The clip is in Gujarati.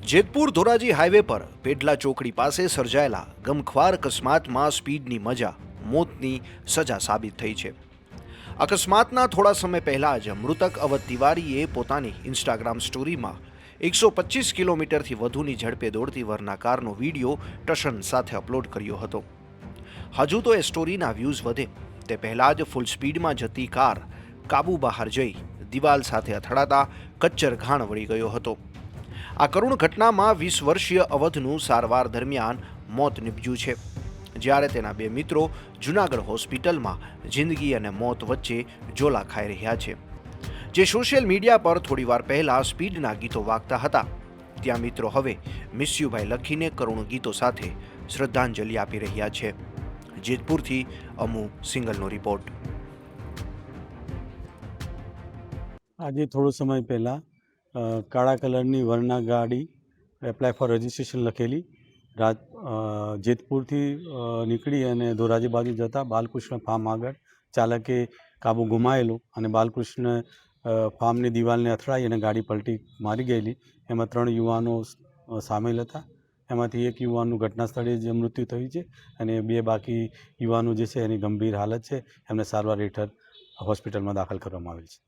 જેતપુર ધોરાજી હાઈવે પર પેડલા ચોકડી પાસે સર્જાયેલા ગમખ્વાર અકસ્માતમાં સ્પીડની મજા મોતની સજા સાબિત થઈ છે. અકસ્માતના થોડા સમય પહેલા જ મૃતક અવધ તિવારીએ પોતાની ઇન્સ્ટાગ્રામ સ્ટોરીમાં 125 કિલોમીટરથી વધુની ઝડપે દોડતી વરના કારનો વિડીયો ટશન સાથે અપલોડ કર્યો હતો. હજુ તો એ સ્ટોરીના વ્યૂઝ વધે તે પહેલા જ ફૂલ સ્પીડમાં જતી કાર કાબુ બહાર જઈ દિવાલ સાથે અથડાતા કચ્ચર ઘાણ વળી ગયો હતો. આ કરુણ ઘટનામાં 20 વર્ષીય અવધનું સારવાર દરમિયાન મોત નીપજ્યું છે, જ્યારે તેના બે મિત્રો જૂનાગઢ હોસ્પિટલમાં જિંદગી અને મોત વચ્ચે ઝોલા ખાઈ રહ્યા છે. જે સોશિયલ મીડિયા પર થોડીવાર પહેલા સ્પીડના ગીતો વાગતા હતા, ત્યાં મિત્રો હવે મિસ્યુભાઈ લખીને કરુણ ગીતો સાથે શ્રદ્ધાંજલિ આપી રહ્યા છે. જેતપુરથી અમુ સિંગલનો રિપોર્ટ. આજે થોડો સમય પહેલાં કાળા કલરની વર્ના ગાડી એપ્લાય ફોર રજિસ્ટ્રેશન લખેલી જેતપુરથી નીકળી અને ધોરાજી બાજુ જતા બાલકૃષ્ણ ફાર્મ આગળ ચાલકે કાબુ ગુમાવેલો અને બાલકૃષ્ણ ફાર્મની દિવાલને અથડાઈ અને ગાડી પલટી મારી ગયેલી. એમાં 3 યુવાનો સામેલ હતા. એમાંથી એક યુવાનનું ઘટના સ્થળે જ મૃત્યુ થયું છે અને 2 બાકી યુવાનો જે છે એની ગંભીર હાલત છે. એમને સારવાર હેઠળ હોસ્પિટલમાં દાખલ કરવામાં આવેલ છે.